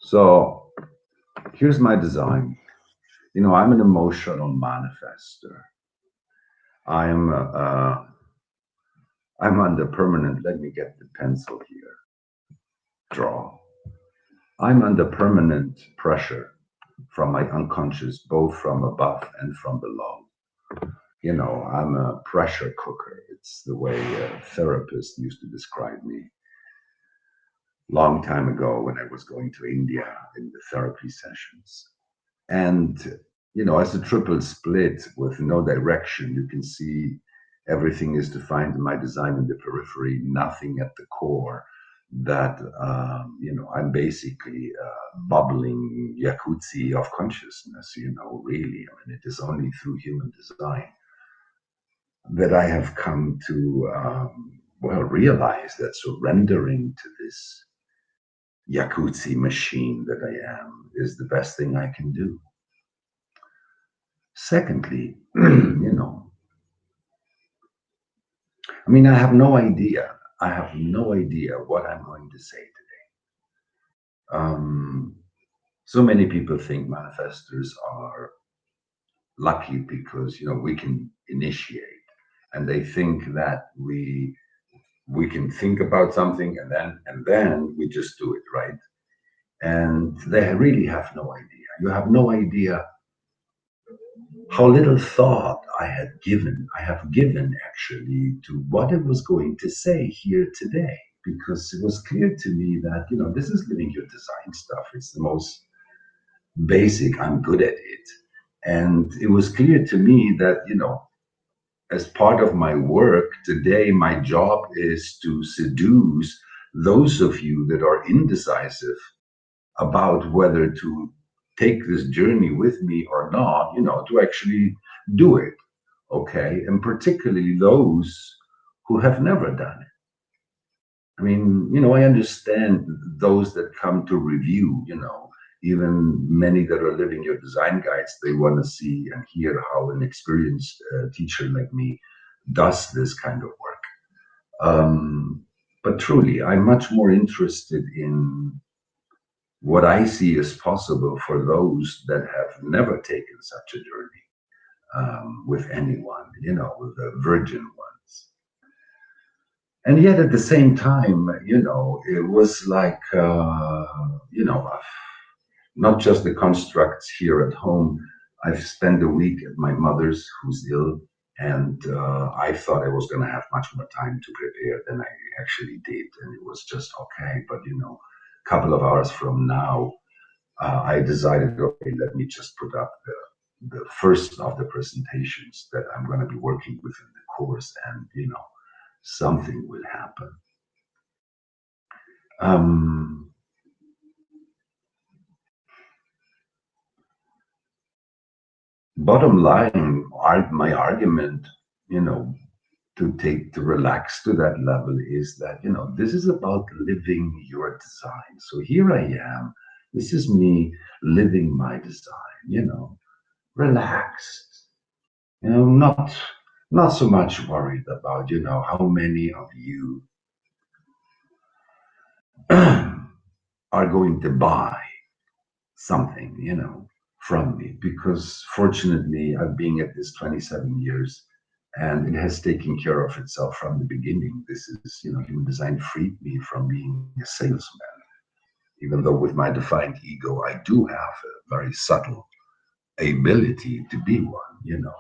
So here's my design. You know, I'm an emotional manifester. I'm I'm under permanent. Let me get the pencil here. Draw. I'm under permanent pressure from my unconscious, both from above and from below. You know, I'm a pressure cooker. It's the way a therapist used to describe me long time ago when I was going to India in the therapy sessions. And, you know, as a triple split with no direction, you can see everything is defined in my design in the periphery, nothing at the core. That, you know, I'm basically a bubbling jacuzzi of consciousness, you know, really. I mean, it is only through human design that I have come to, well, realize that surrendering to this jacuzzi machine that I am is the best thing I can do. Secondly, you know, I mean, I have no idea. I have no idea what I'm going to say today. So many people think manifestors are lucky because, you know, we can initiate, and they think that we can think about something and then we just do it, right? And they really have no idea. You have no idea how little thought I have given actually to what I was going to say here today, because it was clear to me that, you know, this is living your design stuff. It's the most basic. I'm good at it. And it was clear to me that, you know, as part of my work today, my job is to seduce those of you that are indecisive about whether to take this journey with me or not, you know, to actually do it. Okay. And particularly those who have never done it. I mean, you know, I understand those that come to review, you know, even many that are living your design guides, they want to see and hear how an experienced teacher like me does this kind of work. But truly, I'm much more interested in what I see as possible for those that have never taken such a journey with anyone, you know, with the virgin ones. And yet at the same time, you know, it was like, you know, not just the constructs here at home. I've spent a week at my mother's, who's ill, and I thought I was going to have much more time to prepare than I actually did, and it was just okay. But you know, a couple of hours from now, I decided, okay, let me just put up the first of the presentations that I'm going to be working with in the course, and you know, something will happen. Bottom line, my argument, you know, to relax to that level is that, you know, this is about living your design. So here I am. This is me living my design, you know, relaxed, you know, not so much worried about, you know, how many of you are going to buy something, you know, from me, because fortunately I've been at this 27 years and it has taken care of itself from the beginning. This is, you know, human design freed me from being a salesman, even though with my defined ego, I do have a very subtle ability to be one, you know.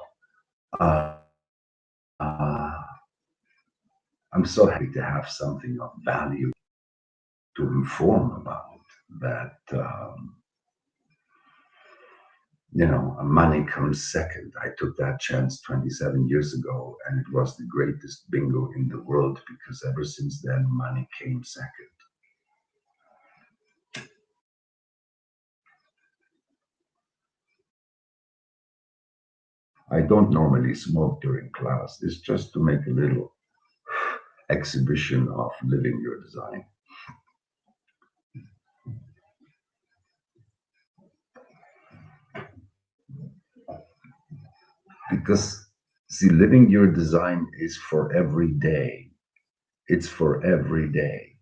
I'm so happy to have something of value to inform about that. You know, money comes second. I took that chance 27 years ago, and it was the greatest bingo in the world, because ever since then, money came second. I don't normally smoke during class. It's just to make a little exhibition of living your design. Because, see, living your design is for every day. It's for every day.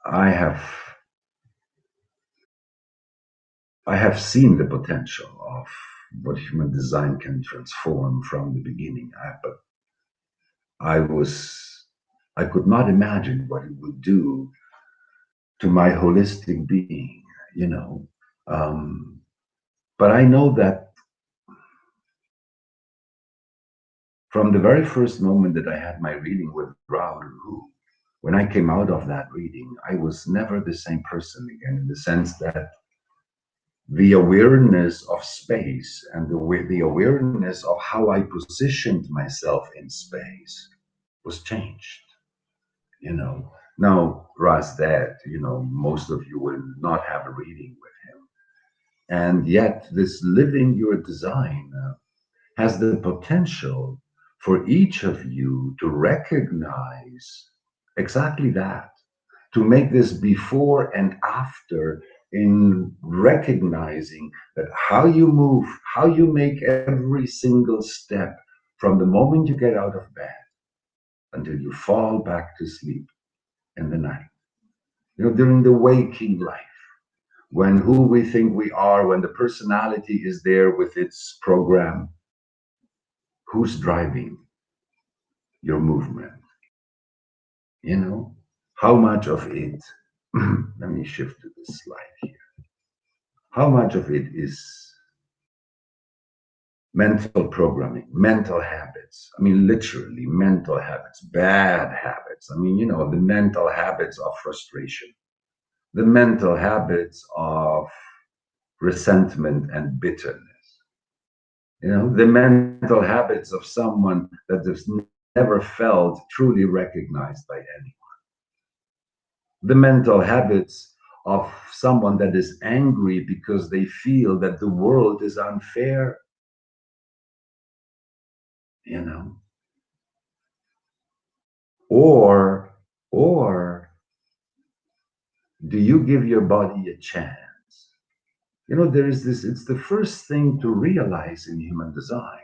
I have I have seen the potential of what human design can transform from the beginning. But I could not imagine what it would do to my holistic being, you know. Um, but I know that from the very first moment that I had my reading with Raoul, when I came out of that reading, I was never the same person again, in the sense that the awareness of space and the awareness of how I positioned myself in space was changed, you know. Now, Ra's dead, you know, most of you will not have a reading with him. And yet, this living your design has the potential for each of you to recognize exactly that, to make this before and after, in recognizing that how you move, how you make every single step from the moment you get out of bed until you fall back to sleep in the night. You know, during the waking life, when who we think we are, when the personality is there with its program, who's driving your movement? You know, how much of it, let me shift to this slide here. How much of it is mental programming, mental habits? I mean, literally mental habits, bad habits. I mean, you know, the mental habits of frustration, the mental habits of resentment and bitterness, you know, the mental habits of someone that has never felt truly recognized by anyone, the mental habits of someone that is angry because they feel that the world is unfair, you know, or or do you give your body a chance? You know, there is this, it's the first thing to realize in human design,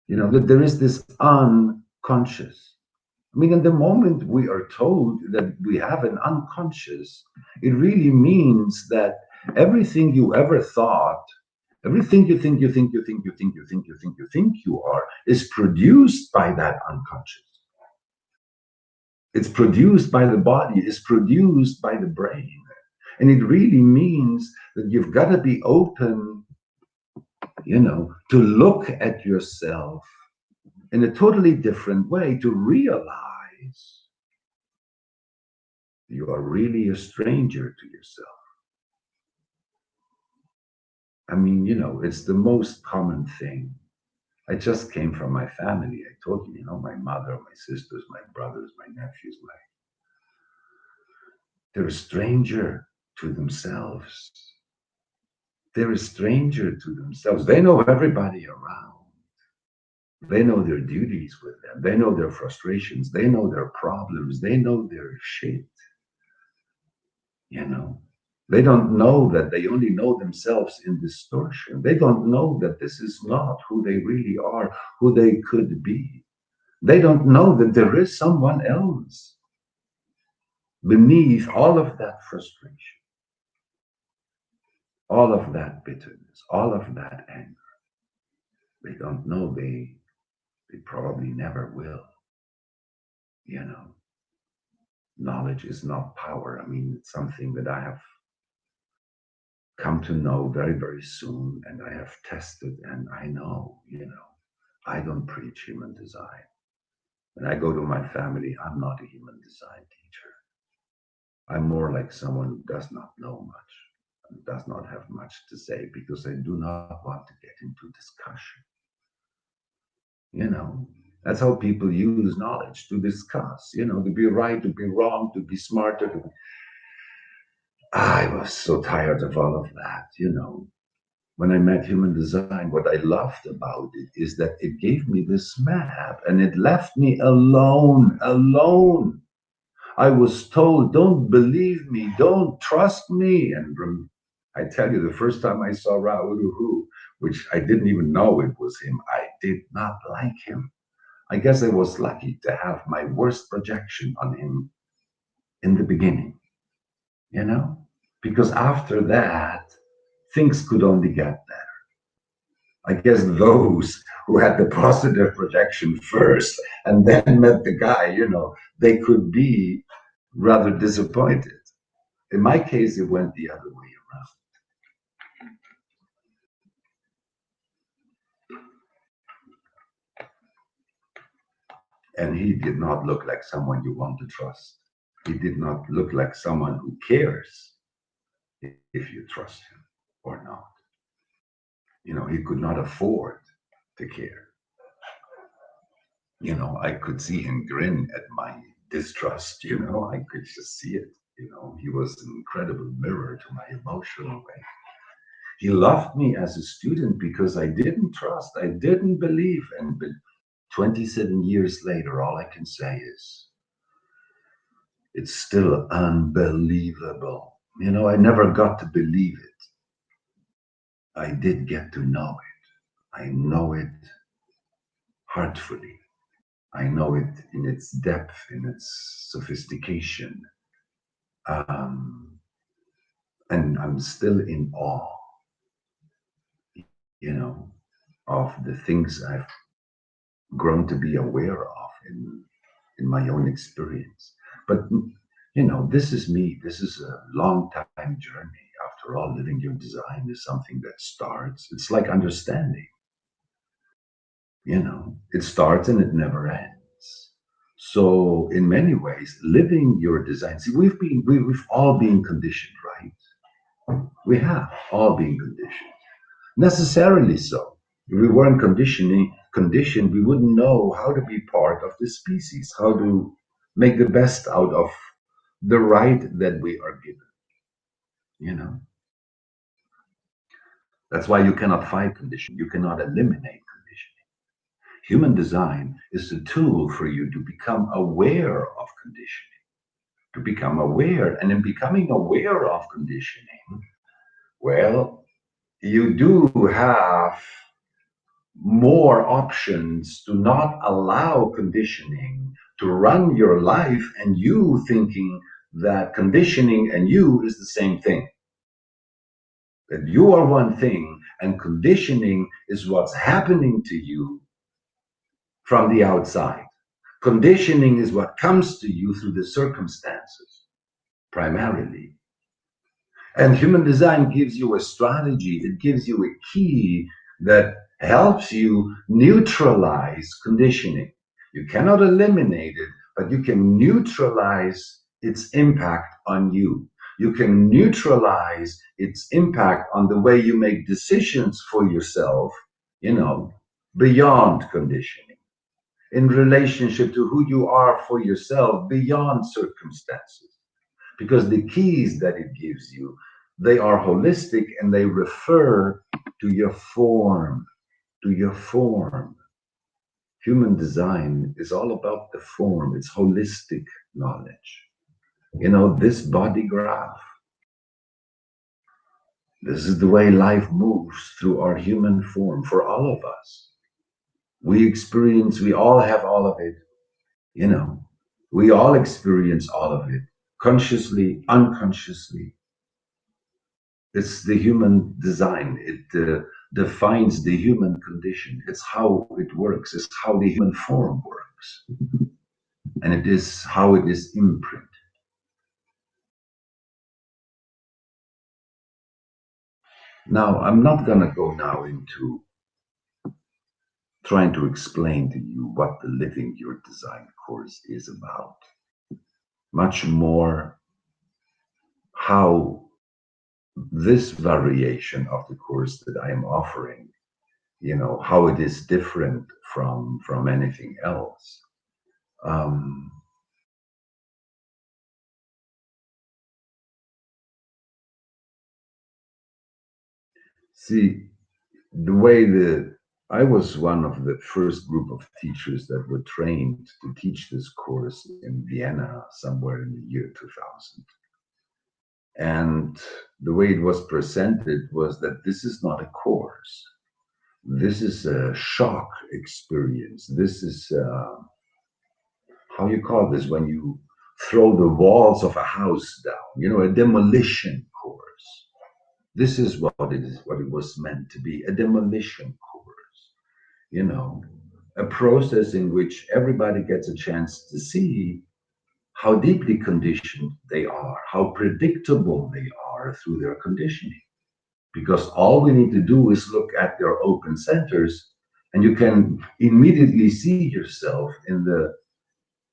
you know, that there is this unconscious. I mean, in the moment we are told that we have an unconscious, it really means that everything you ever thought, everything you think, you think, you think, you think, you think, you think, you think you are, is produced by that unconscious. It's produced by the body, it's produced by the brain. And it really means that you've got to be open, you know, to look at yourself in a totally different way, to realize you are really a stranger to yourself. I mean, you know, it's the most common thing. I just came from my family. I told you, you know, my mother, my sisters, my brothers, my nephews, they're a stranger to themselves. They're a stranger to themselves. They know everybody around. They know their duties with them. They know their frustrations. They know their problems. They know their shit. You know, they don't know that they only know themselves in distortion. They don't know that this is not who they really are, who they could be. They don't know that there is someone else beneath all of that frustration, all of that bitterness, all of that anger. They don't know, they probably never will. You know, knowledge is not power. I mean, it's something that I have come to know very, very soon, and I have tested, and I know, you know, I don't preach human design. When I go to my family, I'm not a human design teacher. I'm more like someone who does not know much and does not have much to say, because I do not want to get into discussion. You know, that's how people use knowledge, to discuss, you know, to be right, to be wrong, to be smarter. I was so tired of all of that, you know. When I met human design, what I loved about it is that it gave me this map and it left me alone. I was told, don't believe me, don't trust me. And I tell you, the first time I saw Raul, which I didn't even know it was him, I did not like him. I guess I was lucky to have my worst projection on him in the beginning, you know? Because after that, things could only get better. I guess those who had the positive projection first and then met the guy, they could be rather disappointed. In my case, it went the other way around. And he did not look like someone you want to trust. He did not look like someone who cares if you trust him or not. He could not afford to care. I could see him grin at my distrust. I could just see it. He was an incredible mirror to my emotional way. He loved me as a student because I didn't trust, I didn't believe. And 27 years later, all I can say is, it's still unbelievable. I never got to believe it. I did get to know it. I know it heartfully. I know it in its depth, in its sophistication. And I'm still in awe, of the things I've grown to be aware of in my own experience. But, this is me. This is a long time journey. After all, living your design is something that starts. It's like understanding. It starts and it never ends. So in many ways, living your design, see, we've all been conditioned, right? We have all been conditioned, necessarily so. If we weren't conditioned, we wouldn't know how to be part of the species, how to make the best out of the right that we are given. That's why you cannot fight conditioning. You cannot eliminate conditioning. Human design is a tool for you to become aware of conditioning, to become aware. And in becoming aware of conditioning, well, you do have more options to not allow conditioning to run your life, and you thinking that conditioning and you is the same thing. That you are one thing and conditioning is what's happening to you from the outside. Conditioning is what comes to you through the circumstances, primarily. And human design gives you a strategy, it gives you a key that helps you neutralize conditioning. You cannot eliminate it, but you can neutralize its impact on you. You can neutralize its impact on the way you make decisions for yourself, beyond conditioning, in relationship to who you are for yourself, beyond circumstances. Because the keys that it gives you, they are holistic and they refer to your form, Human design is all about the form. It's holistic knowledge. This body graph, this is the way life moves through our human form for all of us. We all have all of it. We all experience all of it, consciously, unconsciously. It's the human design. It defines the human condition. It's how it works. It's how the human form works. And it is how it is imprinted. Now, I'm not going to go now into trying to explain to you what the Living Your Design course is about. Much more how this variation of the course that I am offering, how it is different from anything else. See, the way that I was one of the first group of teachers that were trained to teach this course in Vienna somewhere in the year 2000. And the way it was presented was that this is not a course. This is a shock experience. This is, how you call this, when you throw the walls of a house down, a demolition course. This is what it was meant to be, a demolition course, a process in which everybody gets a chance to see how deeply conditioned they are, how predictable they are through their conditioning. Because all we need to do is look at their open centers, and you can immediately see yourself in the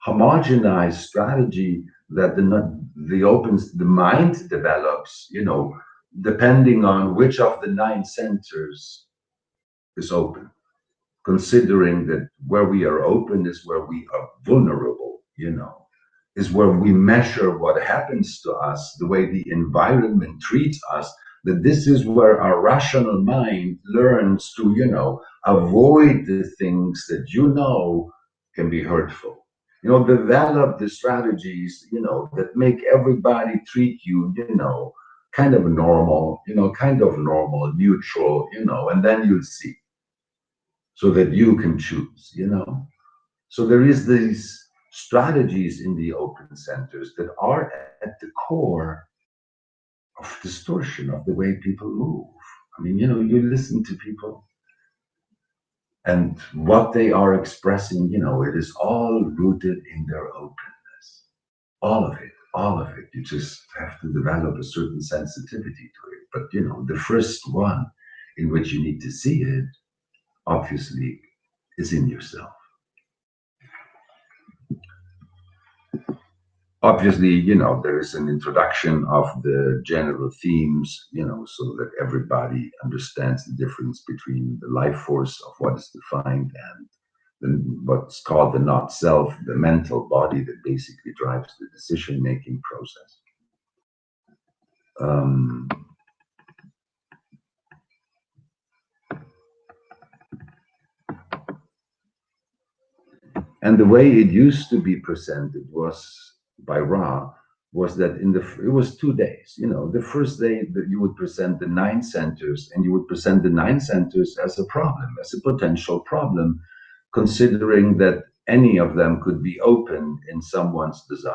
homogenized strategy that the mind develops, depending on which of the 9 centers is open. Considering that where we are open is where we are vulnerable, is where we measure what happens to us, the way the environment treats us, that this is where our rational mind learns to, avoid the things that can be hurtful. Develop the strategies, that make everybody treat you, kind of normal, neutral, and then you'll see so that you can choose. So there is these strategies in the open centers that are at the core of distortion of the way people move. I mean, you listen to people and what they are expressing, it is all rooted in their openness. All of it, all of it. You just have to develop a certain sensitivity to it. But, the first one in which you need to see it, obviously, is in yourself. Obviously, there is an introduction of the general themes, so that everybody understands the difference between the life force of what is defined and what's called the not self, the mental body that basically drives the decision-making process. And the way it used to be presented by Ra was that it was 2 days. The first day that you would present the 9 centers, and you would present the 9 centers as a problem, as a potential problem, considering that any of them could be open in someone's design.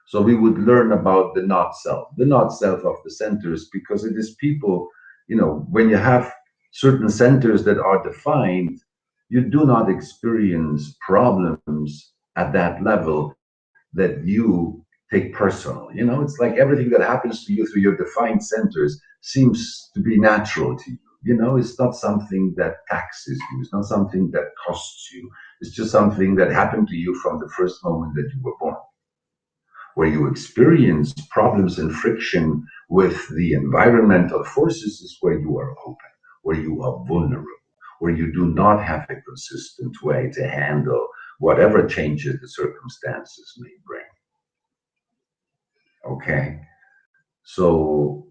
So we would learn about the not self of the centers, because it is people, when you have certain centers that are defined, you do not experience problems at that level that you take personal. It's like everything that happens to you through your defined centers seems to be natural to you. It's not something that taxes you. It's not something that costs you. It's just something that happened to you from the first moment that you were born. Where you experience problems and friction with the environmental forces is where you are open, where you are vulnerable, where you do not have a consistent way to handle whatever changes the circumstances may bring. Okay, so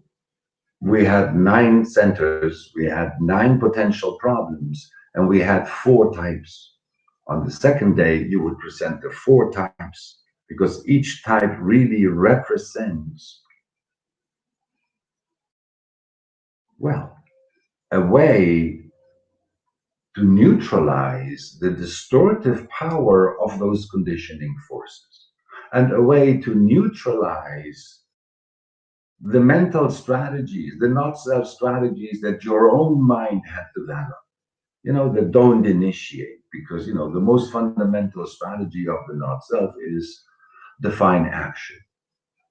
we had 9 centers, we had 9 potential problems, and we had 4 types. On the second day, you would present the 4 types, because each type really represents, well, a way to neutralize the distortive power of those conditioning forces, and a way to neutralize the mental strategies, the not self strategies that your own mind had developed, that don't initiate. Because, the most fundamental strategy of the not self is define action.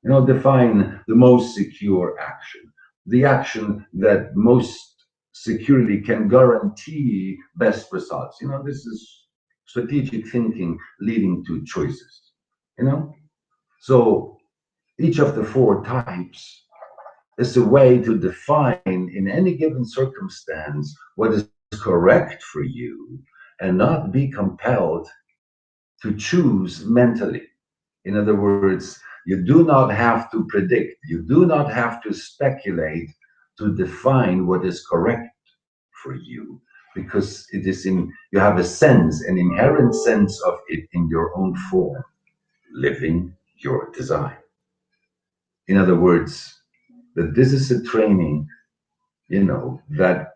Define the most secure action, the action that most securely can guarantee best results. This is strategic thinking leading to choices. So each of the 4 types is a way to define in any given circumstance what is correct for you, and not be compelled to choose mentally. In other words, you do not have to predict, you do not have to speculate to define what is correct for you, because you have an inherent sense of it in your own form, living your design. In other words, that this is a training, that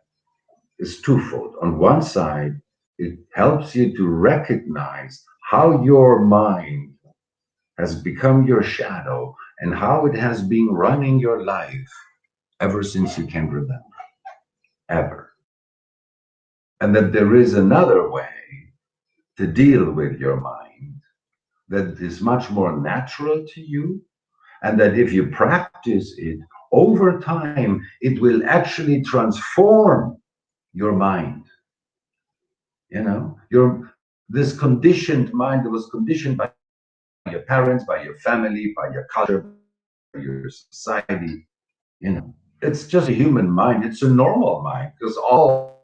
is twofold. On one side, it helps you to recognize how your mind has become your shadow and how it has been running your life ever since you can remember, ever. And that there is another way to deal with your mind that is much more natural to you, and that if you practice it over time, it will actually transform your mind. You know, this conditioned mind that was conditioned by your parents, by your family, by your culture, by your society. You know, it's just a human mind. It's a normal mind because all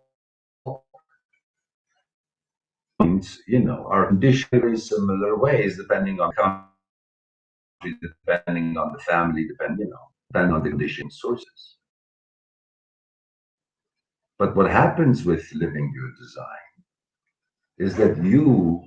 minds, are conditioned in very similar ways, depending on country, depending on the family, depending on the conditioning sources. But what happens with living your design is that you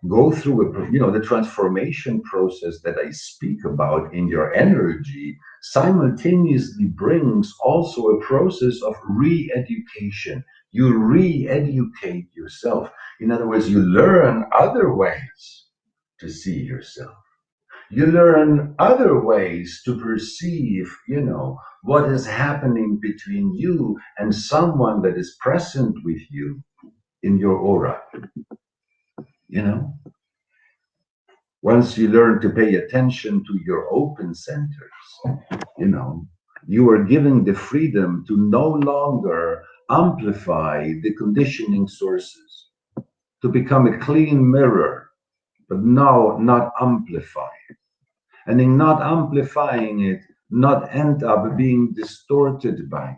go through the transformation process that I speak about in your energy simultaneously brings also a process of re-education. You re-educate yourself. In other words, you learn other ways to see yourself. You learn other ways to perceive, what is happening between you and someone that is present with you in your aura, you know? Once you learn to pay attention to your open centers, you are given the freedom to no longer amplify the conditioning sources, to become a clean mirror, but now not amplify it. And in not amplifying it, not end up being distorted by it.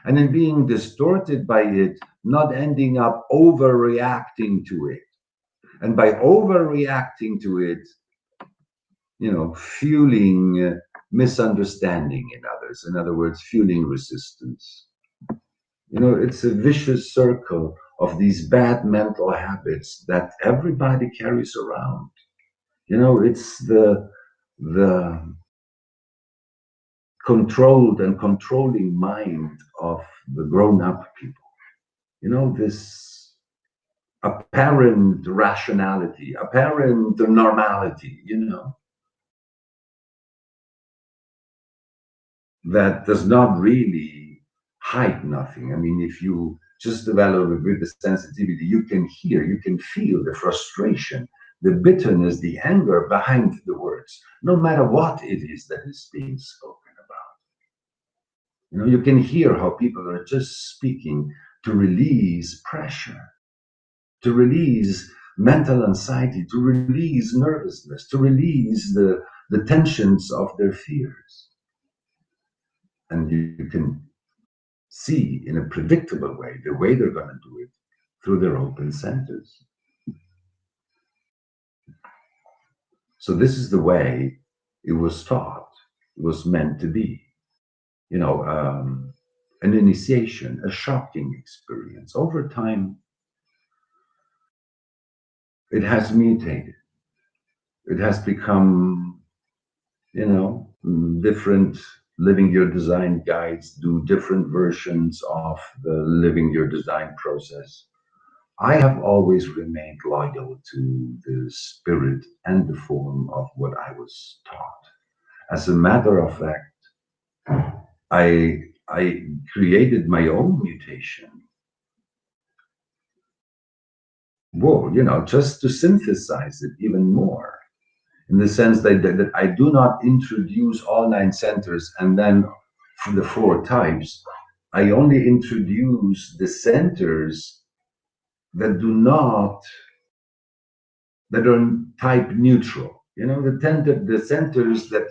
And in being distorted by it, not ending up overreacting to it. And by overreacting to it, fueling misunderstanding in others. In other words, fueling resistance. It's a vicious circle of these bad mental habits that everybody carries around. It's the controlled and controlling mind of the grown-up people. This apparent rationality, apparent normality, that does not really hide nothing. I mean, if you just develop a bit of sensitivity, you can hear, you can feel the frustration, the bitterness, the anger behind the words, no matter what it is that is being spoken about. You can hear how people are just speaking to release pressure, to release mental anxiety, to release nervousness, to release the tensions of their fears. And you can see in a predictable way the way they're going to do it through their open centers. So this is the way it was taught, it was meant to be. An initiation, a shocking experience. Over time, it has mutated. It has become, different living your design guides do different versions of the living your design process. I have always remained loyal to the spirit and the form of what I was taught. As a matter of fact, I created my own mutation. Just to synthesize it even more, in the sense that I do not introduce all 9 centers and then the 4 types. I only introduce the centers that are type neutral. The centers that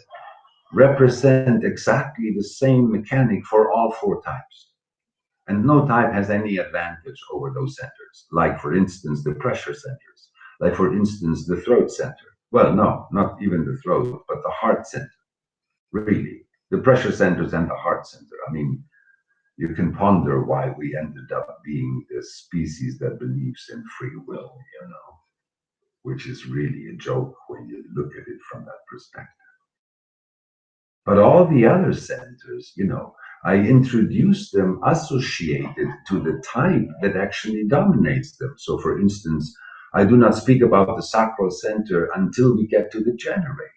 represent exactly the same mechanic for all 4 types. And no type has any advantage over those centers. Like, for instance, the pressure centers. Like, for instance, the throat center. Well, no, not even the throat, but the heart center. Really. The pressure centers and the heart center. I mean, you can ponder why we ended up being the species that believes in free will, which is really a joke when you look at it from that perspective. But all the other centers, I introduce them associated to the type that actually dominates them. So, for instance, I do not speak about the sacral center until we get to the generator.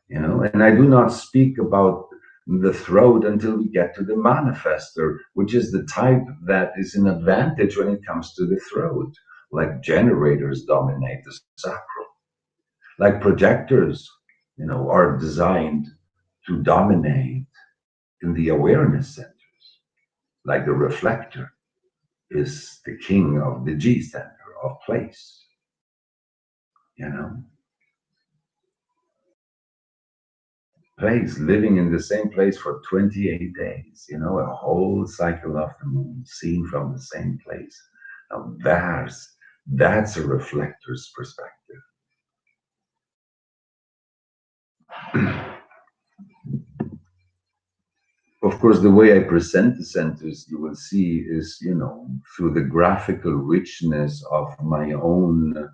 And I do not speak about the throat until we get to the manifester, which is the type that is an advantage when it comes to the throat. Like generators dominate the sacral. Like projectors, are designed to dominate in the awareness centers. Like the reflector is the king of the G center of place. Place, living in the same place for 28 days, a whole cycle of the moon seen from the same place. Now that's a reflector's perspective. Of course, the way I present the centers, you will see, is, through the graphical richness of my own,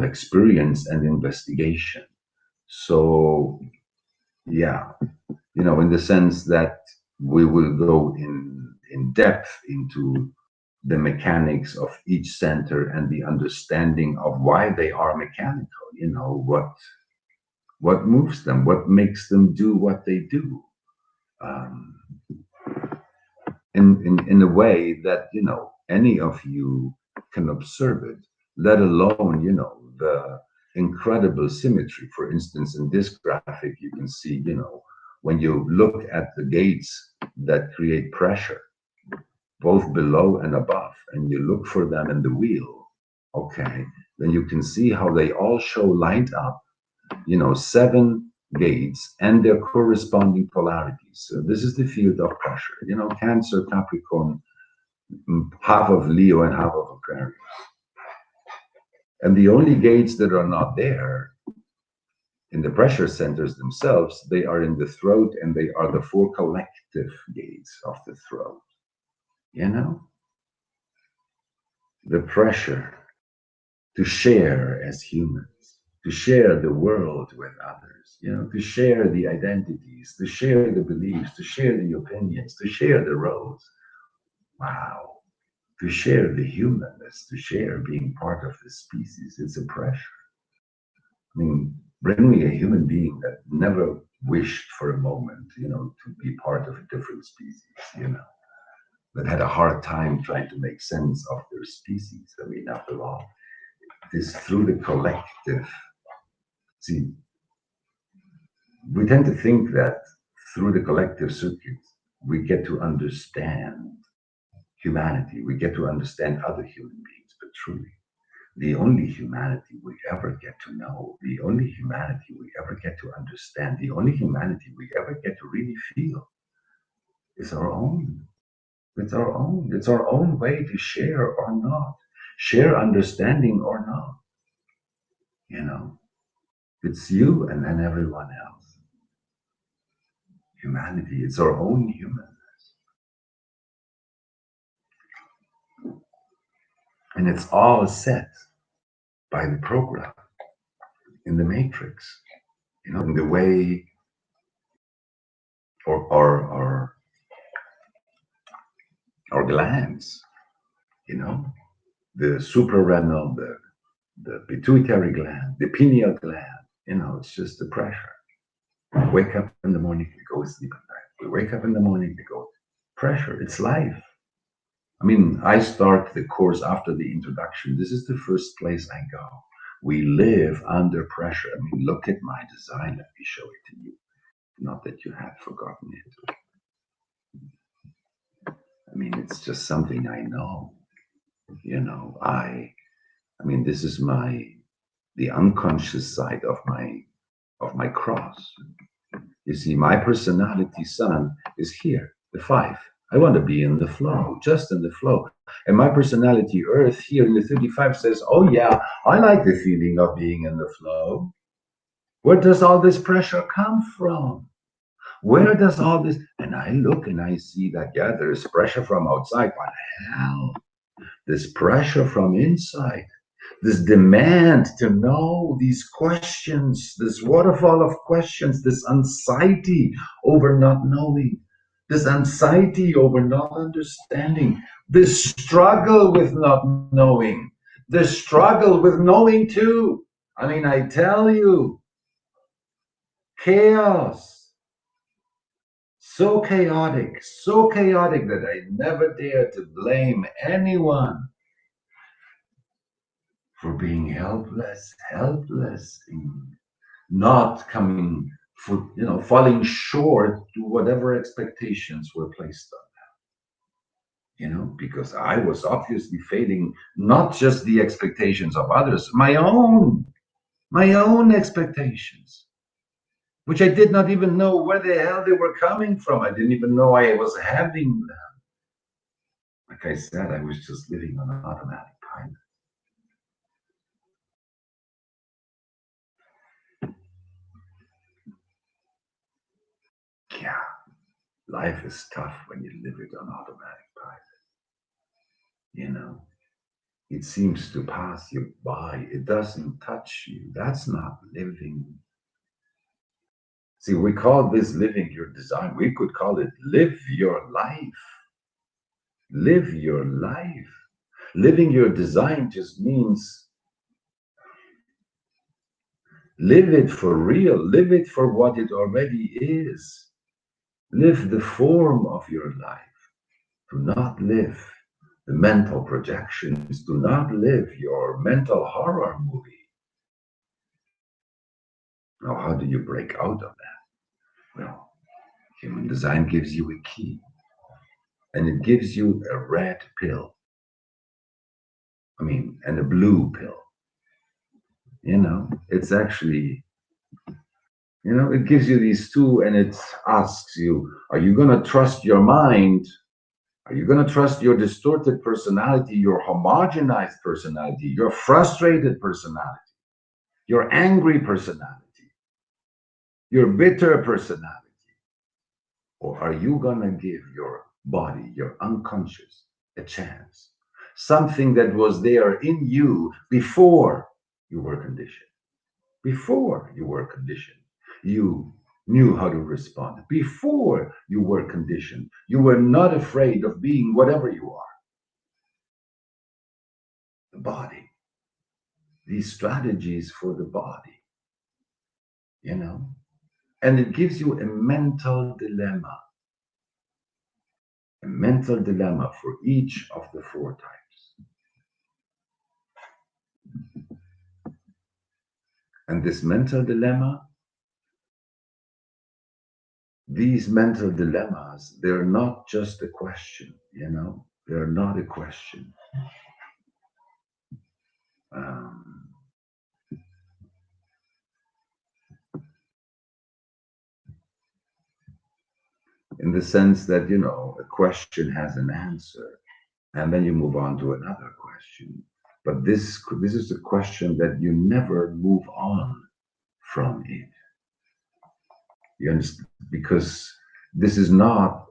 experience and investigation. So, yeah, in the sense that we will go in depth into the mechanics of each center and the understanding of why they are mechanical, what moves them, what makes them do what they do. In a way that any of you can observe it, let alone the incredible symmetry. For instance, in this graphic you can see when you look at the gates that create pressure both below and above, and you look for them in the wheel, okay, then you can see how they all show lined up 7 gates and their corresponding polarities. So this is the field of pressure. Cancer, Capricorn, half of Leo and half of Aquarius. And the only gates that are not there in the pressure centers themselves, they are in the throat, and they are the 4 collective gates of the throat. The pressure to share as humans, to share the world with others, to share the identities, to share the beliefs, to share the opinions, to share the roles. Wow. To share the humanness, to share being part of the species. It's a pressure. I mean, bring me a human being that never wished for a moment, to be part of a different species, that had a hard time trying to make sense of their species. I mean, after all, it is through the collective. See, we tend to think that through the collective circuits, we get to understand humanity, we get to understand other human beings, but truly, the only humanity we ever get to know, the only humanity we ever get to understand, the only humanity we ever get to really feel is our own. It's our own. It's our own way to share or not, share understanding or not. It's you and then everyone else. Humanity, it's our own humanness. And it's all set by the program in the matrix, in the way or glands, the suprarenal, the pituitary gland, the pineal gland, it's just the pressure. We wake up in the morning, we go sleep at night. We wake up in the morning, we go pressure. It's life. I mean, I start the course after the introduction. This is the first place I go. We live under pressure. I mean, look at my design. Let me show it to you. Not that you have forgotten it. I mean, it's just something I know. I mean, this is the unconscious side of my cross. You see, my personality sun is here, the 5. I want to be in the flow, just in the flow. And my personality earth here in the 35 says, oh yeah, I like the feeling of being in the flow. Where does all this pressure come from? Where does all this? And I look and I see that, yeah, there is pressure from outside, but hell, there's pressure from inside. This demand to know, these questions, this waterfall of questions, this anxiety over not knowing, this anxiety over not understanding, this struggle with not knowing, the struggle with knowing too. I mean, I tell you, chaos, so chaotic that I never dare to blame anyone for being helpless in not coming, falling short to whatever expectations were placed on them. Because I was obviously failing not just the expectations of others, my own expectations, which I did not even know where the hell they were coming from. I didn't even know I was having them. Like I said, I was just living on an automatic pilot. Yeah, life is tough when you live it on automatic pilot. It seems to pass you by. It doesn't touch you. That's not living. See, we call this living your design. We could call it live your life. Live your life. Living your design just means live it for real. Live it for what it already is. Live the form of your life. Do not live the mental projections. Do not live your mental horror movie. Now, how do you break out of that? Well, human design gives you a key, and it gives you a red pill. And a blue pill. It's actually, it gives you these two, and it asks you, are you going to trust your mind? Are you going to trust your distorted personality, your homogenized personality, your frustrated personality, your angry personality, your bitter personality? Or are you going to give your body, your unconscious, a chance? Something that was there in you before you were conditioned. Before you were conditioned, you knew how to respond. Before you were conditioned, you were not afraid of being whatever you are. The body. These strategies for the body. And it gives you a mental dilemma. A mental dilemma for each of the four types. And this mental dilemma, these mental dilemmas, they're not just a question, they're not a question. In the sense that, a question has an answer, and then you move on to another question. But this is a question that you never move on from it. You understand? Because this is not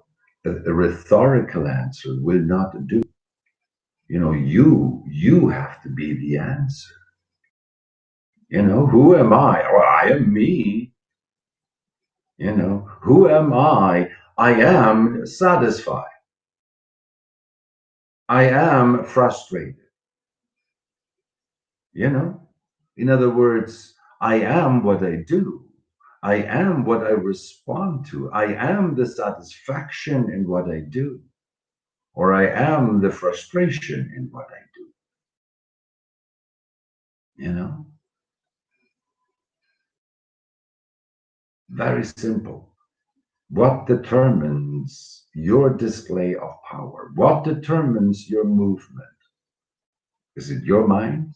a rhetorical answer, will not do. You have to be the answer. Who am I? Or I am me. Who am I? I am satisfied. I am frustrated. In other words, I am what I do. I am what I respond to. I am the satisfaction in what I do. Or I am the frustration in what I do. Very simple. What determines your display of power? What determines your movement? Is it your mind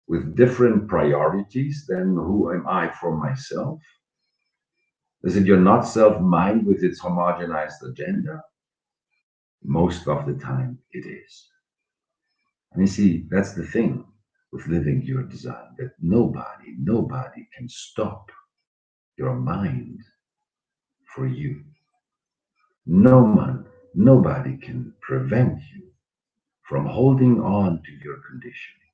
with different priorities than who am I for myself? Is it your not self mind with its homogenized agenda? Most of the time it is. And you see, that's the thing with living your design, that nobody can stop your mind for you. Nobody can prevent you from holding on to your conditioning.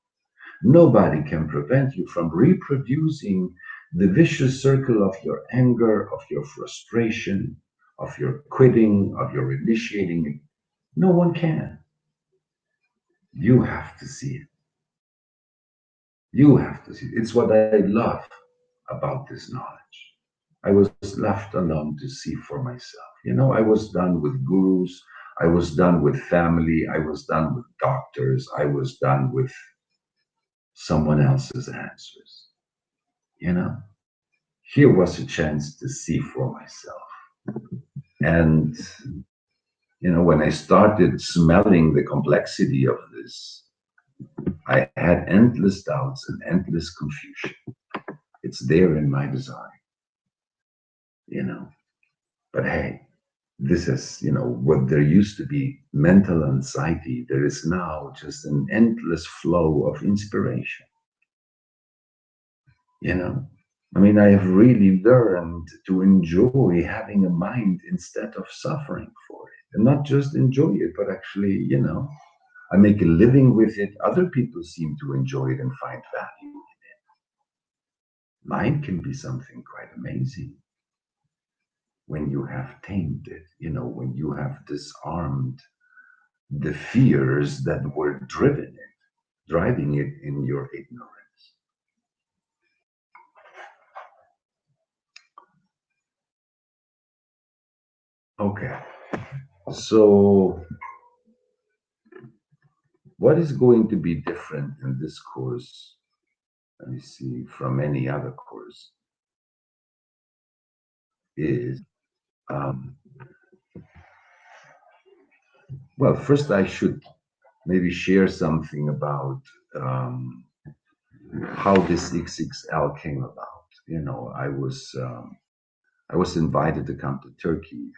Nobody can prevent you from reproducing the vicious circle of your anger, of your frustration, of your quitting, of your initiating it. No one can. You have to see it. You have to see it. It's what I love about this knowledge. I was left alone to see for myself. I was done with gurus. I was done with family. I was done with doctors. I was done with someone else's answers. You know, here was a chance to see for myself. And, when I started smelling the complexity of this, I had endless doubts and endless confusion. It's there in my design, you know. But hey, this is, what there used to be mental anxiety, there is now just an endless flow of inspiration, you know. I mean, I have really learned to enjoy having a mind instead of suffering for it. And not just enjoy it, but actually, I make a living with it. Other people seem to enjoy it and find value in it. Mine can be something quite amazing when you have tamed it, when you have disarmed the fears that were driving it in your ignorance. Okay, so what is going to be different in this course? Let me see, from any other course is, um, well, first I should maybe share something about how this XXL came about. I was invited to come to Turkey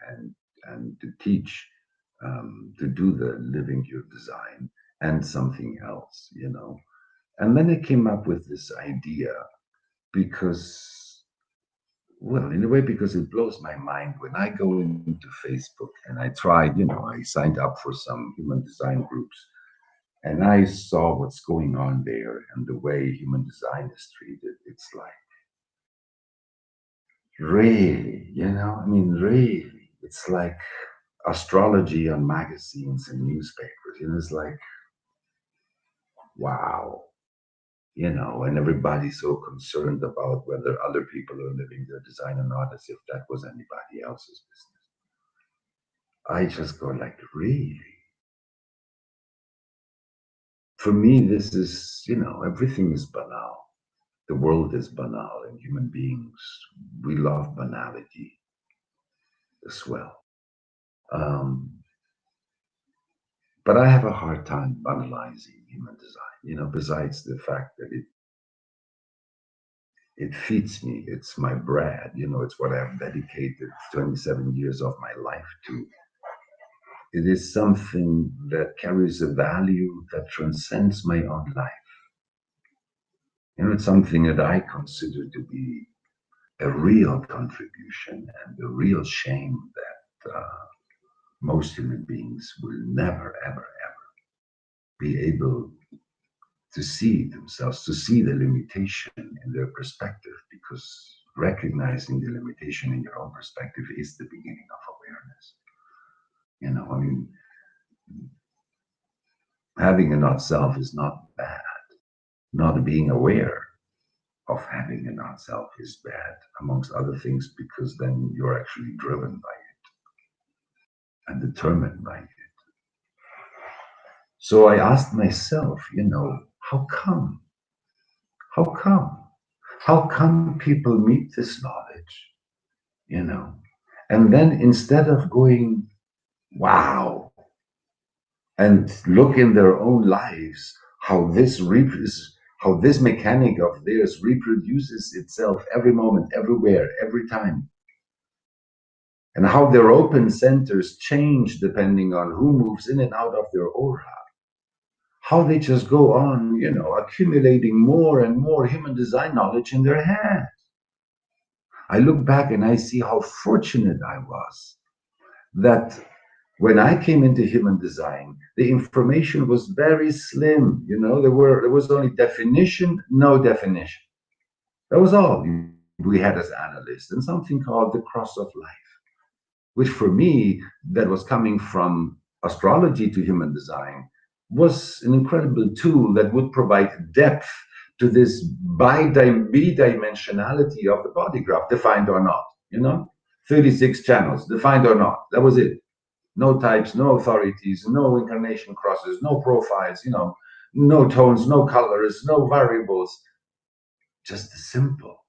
and to teach, to do the living your design and something else. And then I came up with this idea because, well, in a way, because it blows my mind when I go into Facebook and I tried, I signed up for some human design groups and I saw what's going on there and the way human design is treated. It's like, really, I mean, really, it's like astrology on magazines and newspapers. It's like, wow, and everybody's so concerned about whether other people are living their design or not, as if that was anybody else's business. I just go like, really? For me, this is, everything is banal. The world is banal, and human beings, we love banality as well. Um, but I have a hard time banalizing human design, besides the fact that it feeds me. It's my bread. It's what I've dedicated 27 years of my life to. It is something that carries a value that transcends my own life. It's something that I consider to be a real contribution and a real shame that most human beings will never, ever, ever be able to see themselves, to see the limitation in their perspective, because recognizing the limitation in your own perspective is the beginning of awareness. I mean, having a not self is not bad. Not being aware of having a not self is bad, amongst other things, because then you're actually driven by it and determined by it. So I asked myself, how come? How come? How come people meet this knowledge? And then instead of going, wow, and look in their own lives how this mechanic of theirs reproduces itself every moment, everywhere, every time, and how their open centers change depending on who moves in and out of their aura, how they just go on, accumulating more and more human design knowledge in their head. I look back and I see how fortunate I was that when I came into human design, the information was very slim. There was only definition, no definition. That was all we had as analysts, and something called the cross of life. which for me, that was coming from astrology to human design, was an incredible tool that would provide depth to this bidimensionality of the body graph, defined or not, 36 channels, defined or not. That was it. No types, no authorities, no incarnation crosses, no profiles, no tones, no colors, no variables, just simple.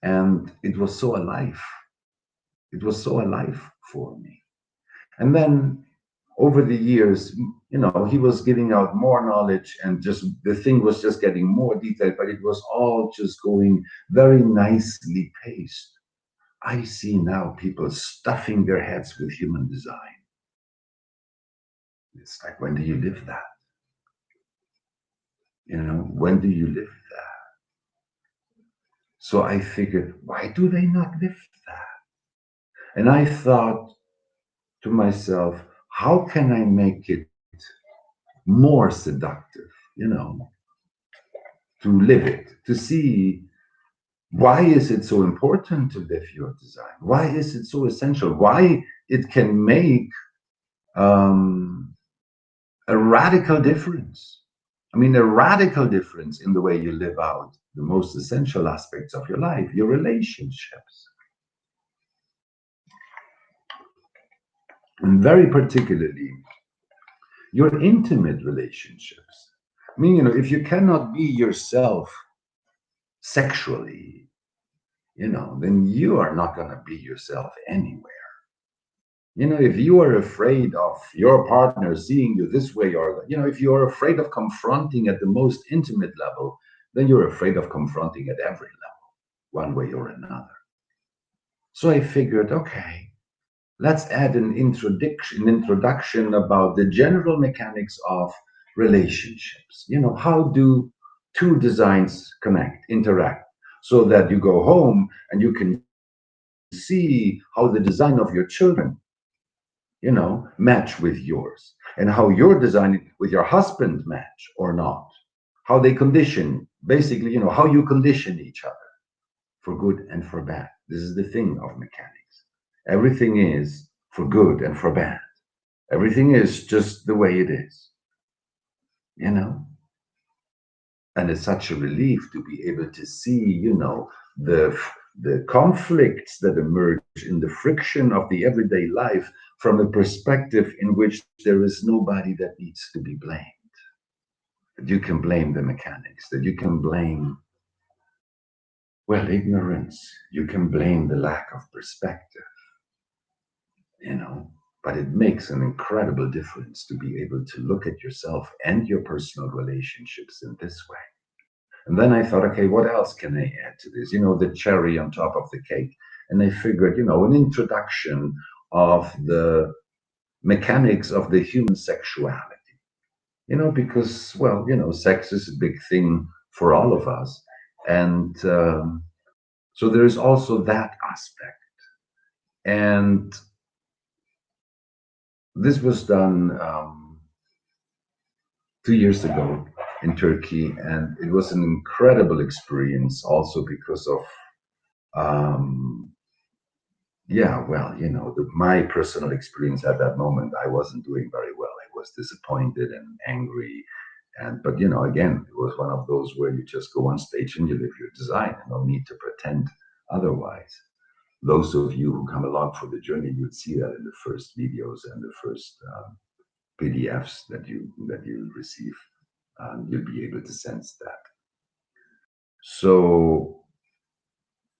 And it was so alive. It was so alive for me. And then over the years, he was giving out more knowledge, and just the thing was just getting more detailed, but it was all just going very nicely paced. I see now people stuffing their heads with human design. It's like, when do you live that? When do you live that? So I figured, why do they not live that? And I thought to myself, how can I make it more seductive, to live it, to see why is it so important to live your design? Why is it so essential? Why it can make a radical difference. I mean, a radical difference in the way you live out the most essential aspects of your life, your relationships. And very particularly, your intimate relationships. I mean, if you cannot be yourself sexually, then you are not going to be yourself anywhere. If you are afraid of your partner seeing you this way, or, if you're afraid of confronting at the most intimate level, then you're afraid of confronting at every level, one way or another. So I figured, okay, let's add an introduction about the general mechanics of relationships. How do two designs connect, interact, so that you go home and you can see how the design of your children, match with yours, and how your design with your husband match or not, how they condition, basically, how you condition each other for good and for bad. This is the thing of mechanics. Everything is for good and for bad. Everything is just the way it is, and it's such a relief to be able to see, the conflicts that emerge in the friction of the everyday life from a perspective in which there is nobody that needs to be blamed. That you can blame the mechanics, that you can blame, ignorance, you can blame the lack of perspective, but it makes an incredible difference to be able to look at yourself and your personal relationships in this way. And then I thought, okay, what else can I add to this? The cherry on top of the cake. And I figured, an introduction of the mechanics of the human sexuality. Because, sex is a big thing for all of us. And so there is also that aspect. And this was done 2 years ago in Turkey, and it was an incredible experience also because of my personal experience at that moment. I wasn't doing very well. I was disappointed and angry, but again, it was one of those where you just go on stage and you live your design, and no need to pretend otherwise. Those of you who come along for the journey, you'd see that in the first videos and the first PDFs that you receive. You'll be able to sense that. So,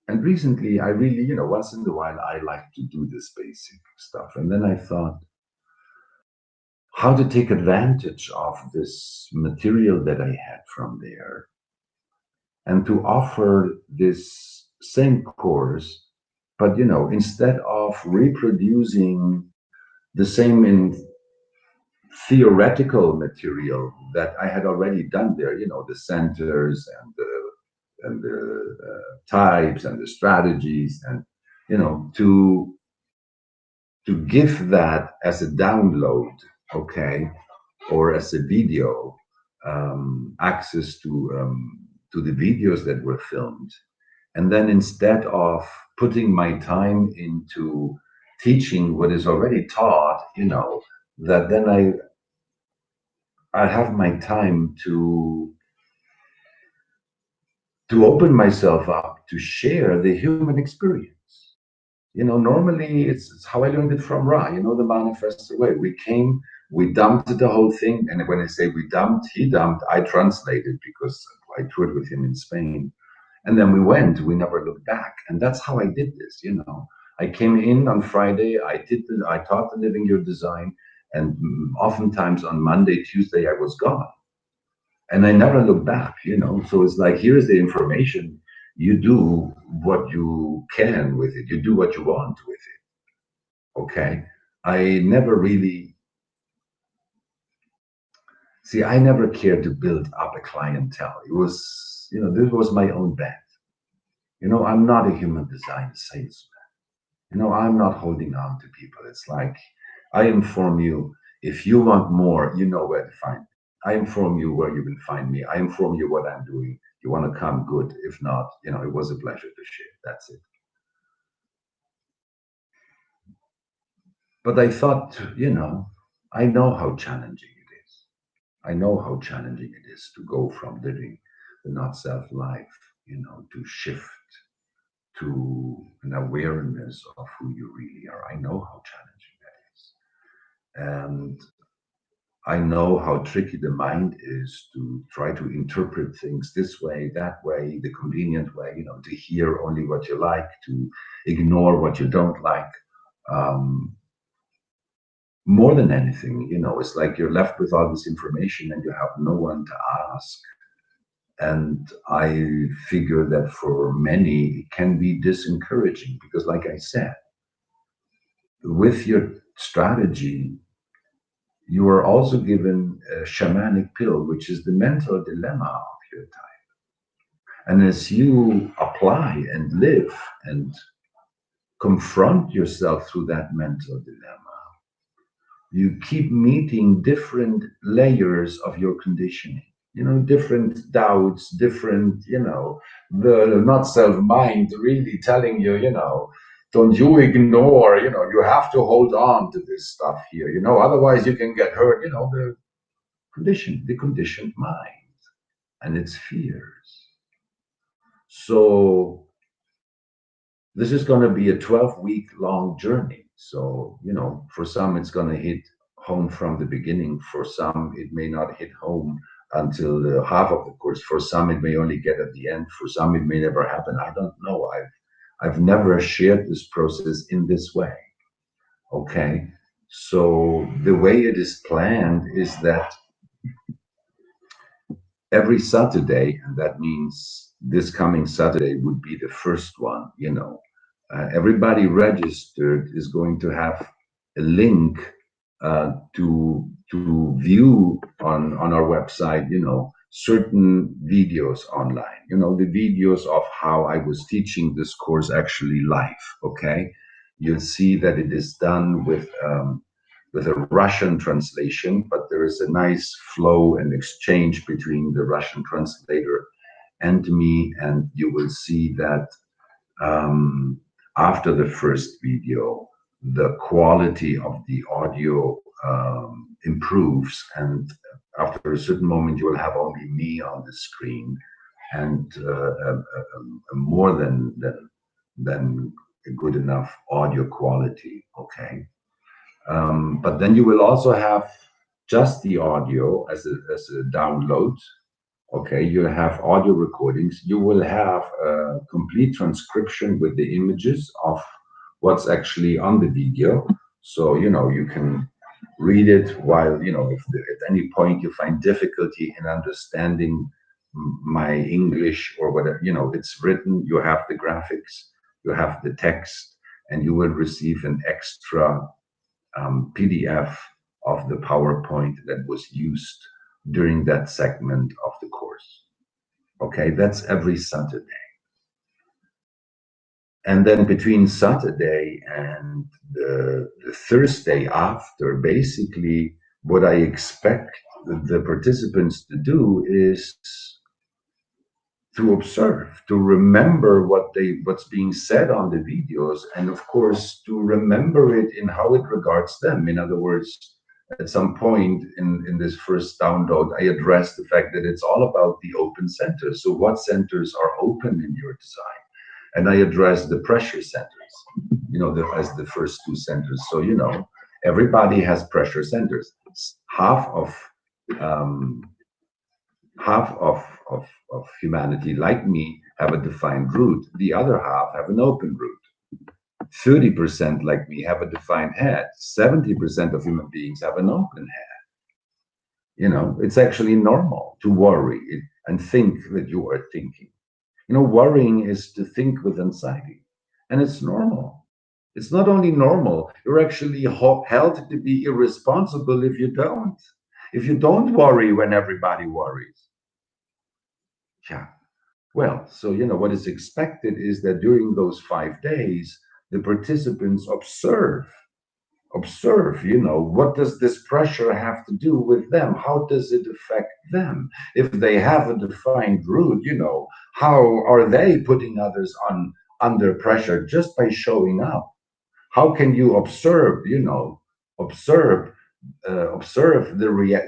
and recently, I really, once in a while, I like to do this basic stuff. And then I thought, how to take advantage of this material that I had from there and to offer this same course, but, instead of reproducing the same in theoretical material that I had already done there, the centers and the types and the strategies, and to give that as a download, okay, or as a video, access to the videos that were filmed, and then instead of putting my time into teaching what is already taught, that then I have my time to open myself up to share the human experience. Normally it's how I learned it from Ra, the manifest way. We came, we dumped the whole thing. And when I say we dumped, he dumped, I translated because I toured with him in Spain. And then we never looked back. And that's how I did this. I came in on Friday, I taught the Living Your Design. And oftentimes on Monday, Tuesday, I was gone. And I never looked back. So it's like, here's the information. You do what you can with it. You do what you want with it. Okay. I never really I never cared to build up a clientele. It was, this was my own bet. I'm not a human design salesman. I'm not holding on to people. It's like, I inform you, if you want more, you know where to find me. I inform you where you can find me. I inform you what I'm doing. You want to come, good. If not, it was a pleasure to share. That's it. But I thought, I know how challenging it is. I know how challenging it is to go from living the not self life, to shift to an awareness of who you really are. I know how challenging that is. And I know how tricky the mind is to try to interpret things this way, that way, the convenient way, to hear only what you like, to ignore what you don't like. More than anything, it's like you're left with all this information and you have no one to ask. And I figure that for many, it can be disencouraging because, like I said, with your strategy, you are also given a shamanic pill, which is the mental dilemma of your time. And as you apply and live and confront yourself through that mental dilemma, you keep meeting different layers of your conditioning, different doubts, different, the not self mind really telling you, don't you ignore, you have to hold on to this stuff here, otherwise you can get hurt, the conditioned mind and its fears. So this is going to be a 12-week long journey. So, for some, it's going to hit home from the beginning. For some, it may not hit home until the half of the course. For some, it may only get at the end. For some, it may never happen. I don't know. I've never shared this process in this way. Okay. So the way it is planned is that every Saturday, and that means this coming Saturday would be the first one, everybody registered is going to have a link to view on our website, certain videos online, the videos of how I was teaching this course actually live. Okay, you'll see that it is done with a Russian translation, but there is a nice flow and exchange between the Russian translator and me, and you will see that after the first video, the quality of the audio improves, and after a certain moment, you will have only me on the screen, and more than a good enough audio quality. Okay. But then you will also have just the audio as a download. Okay, you have audio recordings. You will have a complete transcription with the images of what's actually on the video. So, you can read it while, if at any point you find difficulty in understanding my English or whatever, it's written, you have the graphics, you have the text, and you will receive an extra PDF of the PowerPoint that was used during that segment of the course. Okay, that's every Saturday. And then between Saturday and the Thursday after, basically what I expect the participants to do is to observe, to remember what's being said on the videos, and of course to remember it in how it regards them. In other words, at some point in this first download, I addressed the fact that it's all about the open centers. So what centers are open in your design? And I addressed the pressure centers, as the first two centers. So, everybody has pressure centers. Half of um, half of humanity, like me, have a defined root. The other half have an open root. 30% like me have a defined head. 70% of human beings have an open head. It's actually normal to worry and think that you are thinking. Worrying is to think with anxiety, and it's normal. It's not only normal, you're actually held to be irresponsible if you don't. If you don't worry when everybody worries. Yeah. Well, so, what is expected is that during those 5 days, the participants observe, what does this pressure have to do with them? How does it affect them? If they have a defined root, how are they putting others under pressure just by showing up? How can you observe observe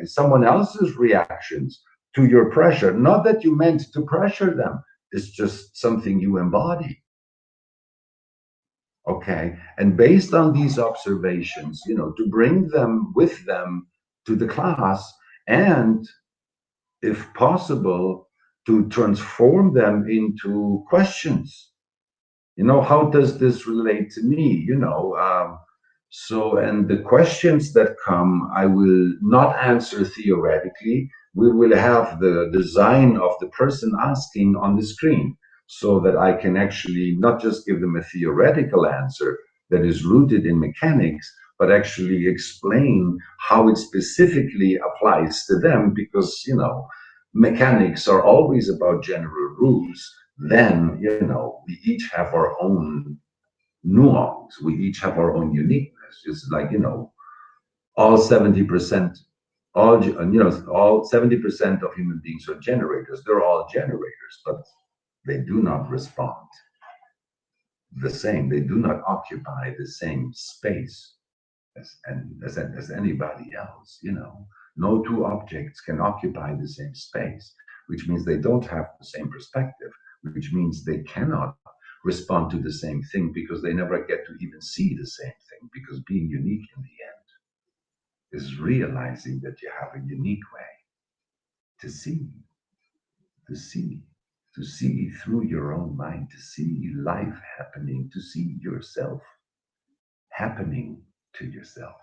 someone else's reactions to your pressure? Not that you meant to pressure them, it's just something you embody. Okay, and based on these observations, to bring them with them to the class, and if possible, to transform them into questions. How does this relate to me? And the questions that come, I will not answer theoretically. We will have the design of the person asking on the screen, so that I can actually not just give them a theoretical answer that is rooted in mechanics, but actually explain how it specifically applies to them, because, mechanics are always about general rules. Then, we each have our own nuance. We each have our own uniqueness. Just like, all 70%, all 70% of human beings are generators. They're all generators, but they do not respond the same. They do not occupy the same space as anybody else. No two objects can occupy the same space, which means they don't have the same perspective, which means they cannot respond to the same thing, because they never get to even see the same thing. Because being unique in the end is realizing that you have a unique way to see, to see, to see through your own mind, to see life happening, to see yourself happening to yourself.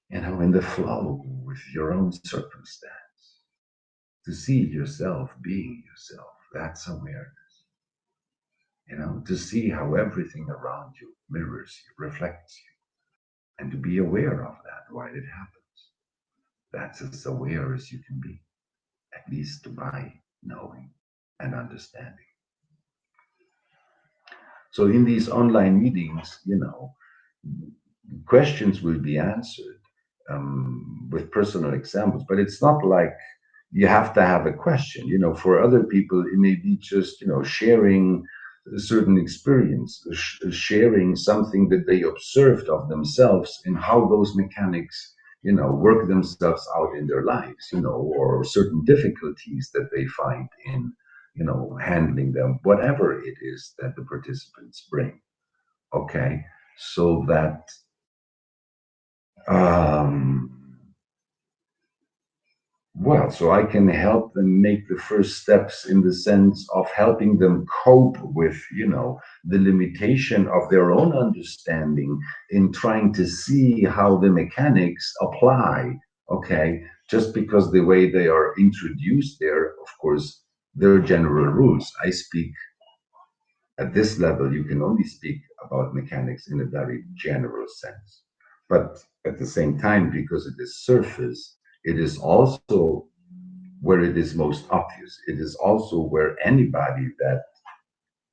In the flow with your own circumstance, to see yourself being yourself. That's awareness. To see how everything around you mirrors you, reflects you, and to be aware of that while it happens. That's as aware as you can be, at least by knowing and understanding. So in these online meetings, questions will be answered with personal examples, but it's not like you have to have a question. For other people, it may be just, sharing a certain experience, sharing something that they observed of themselves and how those mechanics, work themselves out in their lives, or certain difficulties that they find in, handling them, whatever it is that the participants bring. Okay, so that so I can help them make the first steps in the sense of helping them cope with, the limitation of their own understanding in trying to see how the mechanics apply. Okay, just because the way they are introduced there, of course, they're general rules. I speak at this level, you can only speak about mechanics in a very general sense. But at the same time, because it is surface, it is also where it is most obvious. It is also where anybody that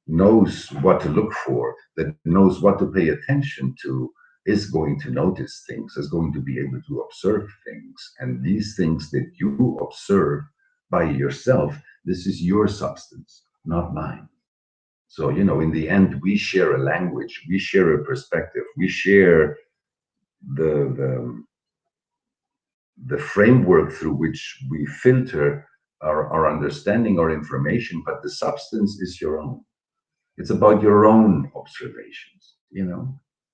knows what to look for, that knows what to pay attention to, is going to notice things, is going to be able to observe things. And these things that you observe by yourself, This is your substance, not mine. So, in the end, we share a language, we share a perspective, we share the the framework through which we filter our understanding or information, but the substance is your own. It's about your own observations.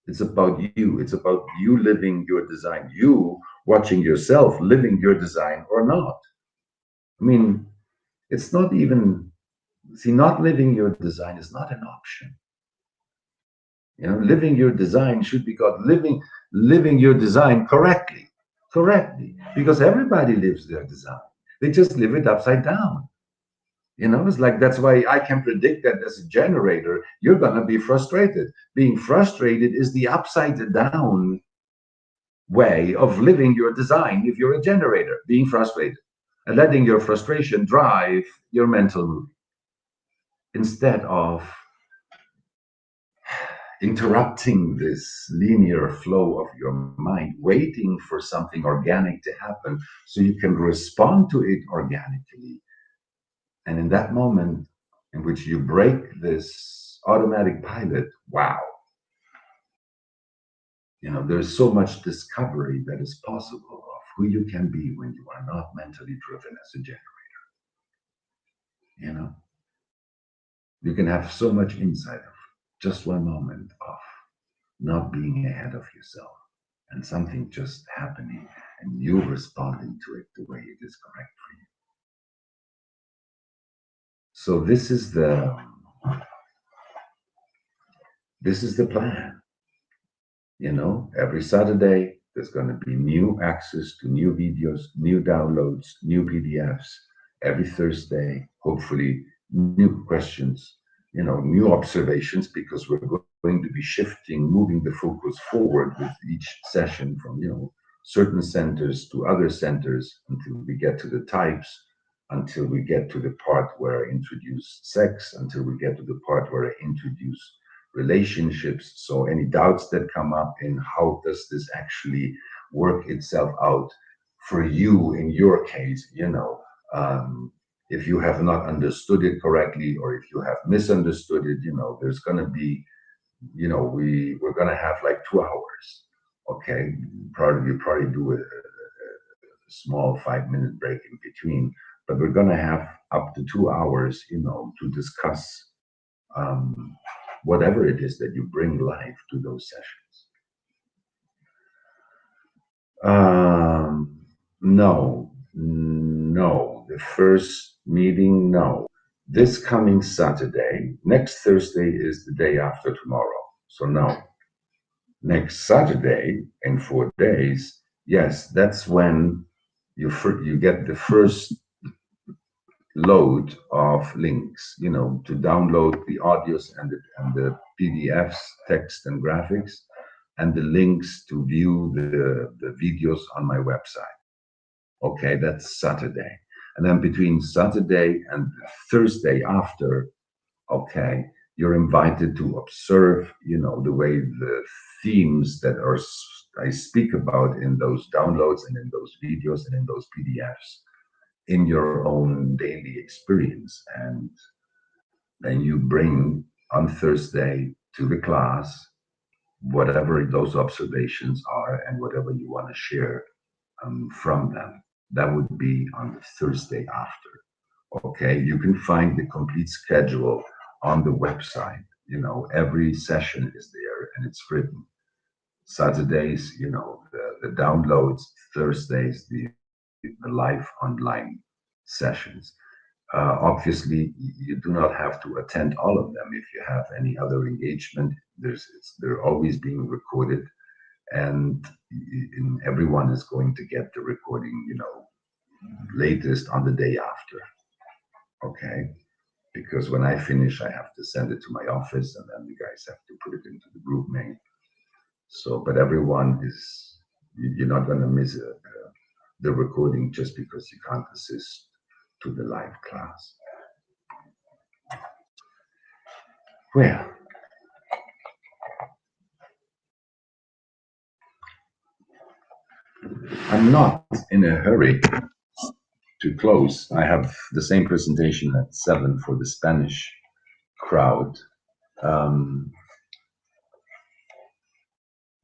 It's about you. It's about you living your design, you watching yourself living your design or not. I mean, it's not even, see, not living your design is not an option. Living your design should be called living your design correctly, because everybody lives their design. They just live it upside down. It's like, that's why I can predict that as a generator, you're going to be frustrated. Being frustrated is the upside down way of living your design if you're a generator, being frustrated and letting your frustration drive your mental mood instead of interrupting this linear flow of your mind, waiting for something organic to happen so you can respond to it organically. And in that moment in which you break this automatic pilot, wow, there's so much discovery that is possible of who you can be when you are not mentally driven as a generator. You can have so much insight of just one moment of not being ahead of yourself and something just happening and you responding to it the way it is correct for you. So this is the plan. Every Saturday there's going to be new access to new videos, new downloads, new PDFs. Every Thursday, hopefully, new questions, new observations, because we're going to be shifting, moving the focus forward with each session from, certain centers to other centers until we get to the types, until we get to the part where I introduce sex, until we get to the part where I introduce relationships. So any doubts that come up in how does this actually work itself out for you in your case, if you have not understood it correctly or if you have misunderstood it, there's going to be, we're going to have like 2 hours. Okay, you probably do a small 5-minute break in between, but we're going to have up to 2 hours, to discuss whatever it is that you bring live to those sessions. No, the first meeting, no. This coming Saturday, next Thursday is the day after tomorrow, so no. Next Saturday, in 4 days, yes, that's when you get the first load of links, to download the audios and the PDFs, text and graphics, and the links to view the videos on my website. Okay, that's Saturday. And then between Saturday and Thursday after, okay, you're invited to observe, the way the themes that I speak about in those downloads and in those videos and in those PDFs in your own daily experience. And then you bring on Thursday to the class whatever those observations are and whatever you want to share from them. That would be on the Thursday after. Okay, you can find the complete schedule on the website. Every session is there and it's written. Saturdays, the downloads. Thursdays, the live online sessions. Obviously, you do not have to attend all of them. If you have any other engagement, they're always being recorded, and everyone is going to get the recording, latest on the day after. Okay, because when I finish, I have to send it to my office, and then you guys have to put it into the group mail. So, but everyone you're not going to miss the recording just because you can't assist to the live class. Well, I'm not in a hurry to close. I have the same presentation at 7 for the Spanish crowd.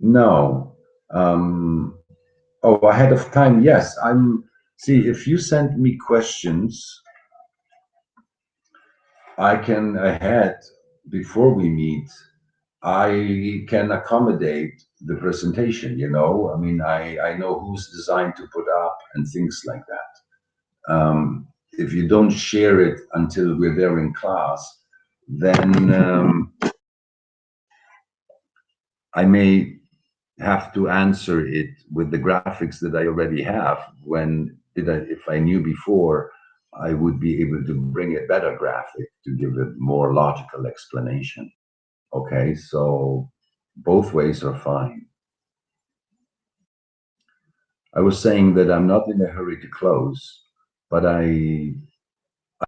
No. Oh, ahead of time, yes. See, if you send me questions, I can ahead, before we meet, I can accommodate the presentation, you know? I mean, I know who's designed to put up and things like that. If you don't share it until we're there in class, then I may have to answer it with the graphics that I already have. If I knew before, I would be able to bring a better graphic to give a more logical explanation. Okay, so both ways are fine. I was saying that I'm not in a hurry to close, but I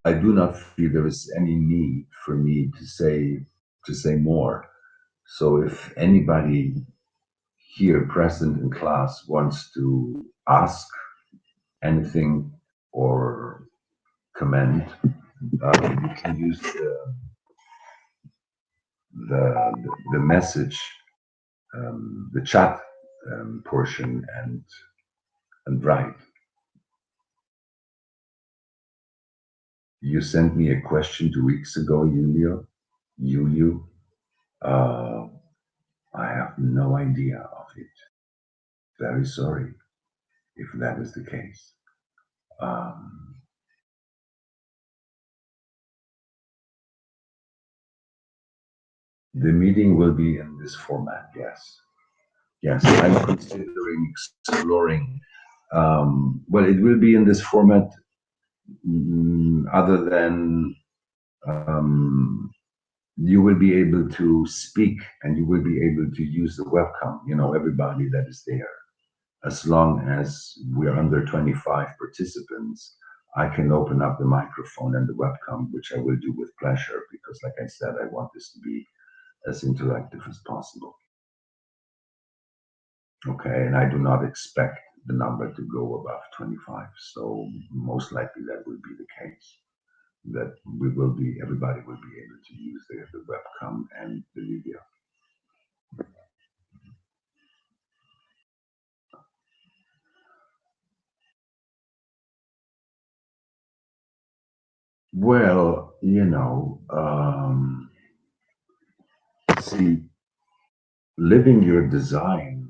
do not feel there is any need for me to say more. So if anybody here present in class wants to ask anything or comment, you can use the message, the chat portion, and write. You sent me a question 2 weeks ago, Julio. I have no idea of it. Very sorry if that is the case. The meeting will be in this format, yes. Yes, I'm considering exploring. Well, it will be in this format, other than you will be able to speak and you will be able to use the webcam, you know, everybody that is there. As long as we're under 25 participants, I can open up the microphone and the webcam, which I will do with pleasure, because like I said, I want this to be as interactive as possible. Okay, and I do not expect the number to go above 25. So most likely that will be the case. That everybody will be able to use the webcam and the video. Well, you know, see, living your design,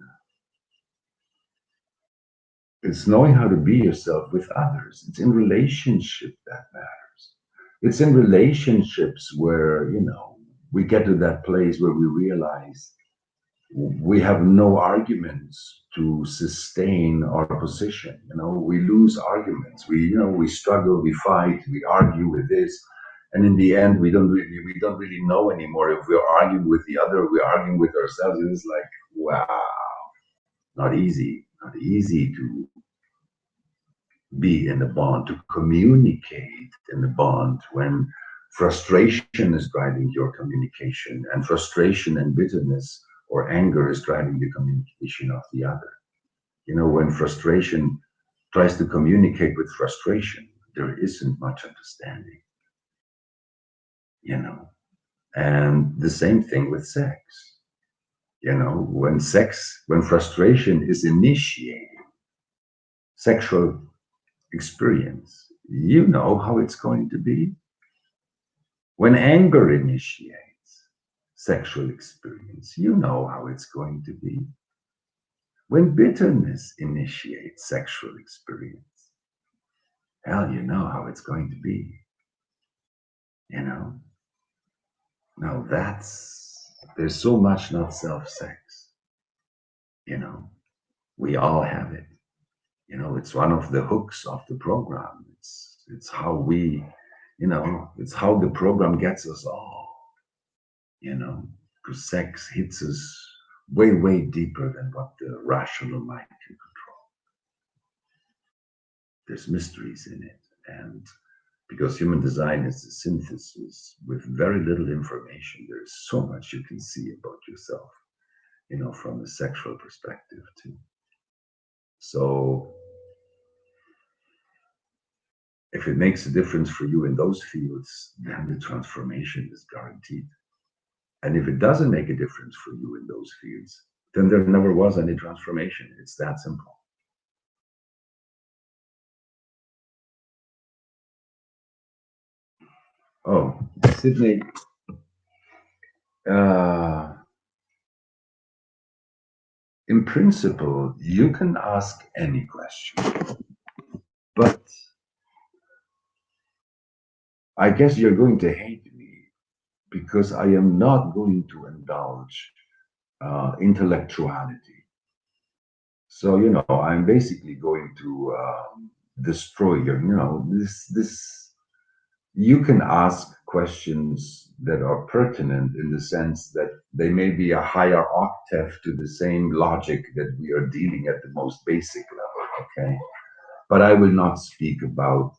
it's knowing how to be yourself with others. It's in relationship that matters. It's in relationships where, you know, we get to that place where we realize we have no arguments to sustain our position. You know, we lose arguments. We struggle, we fight, we argue with this, and in the end, we don't really know anymore if we're arguing with the other, we're arguing with ourselves. It's like, wow, not easy to be in a bond, to communicate in a bond when frustration is driving your communication, and frustration and bitterness or anger is driving the communication of the other. You know, when frustration tries to communicate with frustration, there isn't much understanding, you know. And the same thing with sex. You know, when frustration is initiating sexual experience, you know how it's going to be. When anger initiates sexual experience, you know how it's going to be. When bitterness initiates sexual experience, hell, you know how it's going to be. You know? Now there's so much not self-sex. You know? We all have it. You know, it's one of the hooks of the program. It's how we, you know, it's how the program gets us all. You know, because sex hits us way, way deeper than what the rational mind can control. There's mysteries in it. And because human design is a synthesis with very little information, there's so much you can see about yourself, you know, from a sexual perspective too. So If it makes a difference for you in those fields, then the transformation is guaranteed. And if it doesn't make a difference for you in those fields, then there never was any transformation. It's that simple. Oh, Sydney, in principle, you can ask any question, but I guess you're going to hate me because I am not going to indulge intellectuality. So, I'm basically going to destroy this. You can ask questions that are pertinent in the sense that they may be a higher octave to the same logic that we are dealing at the most basic level, okay? But I will not speak about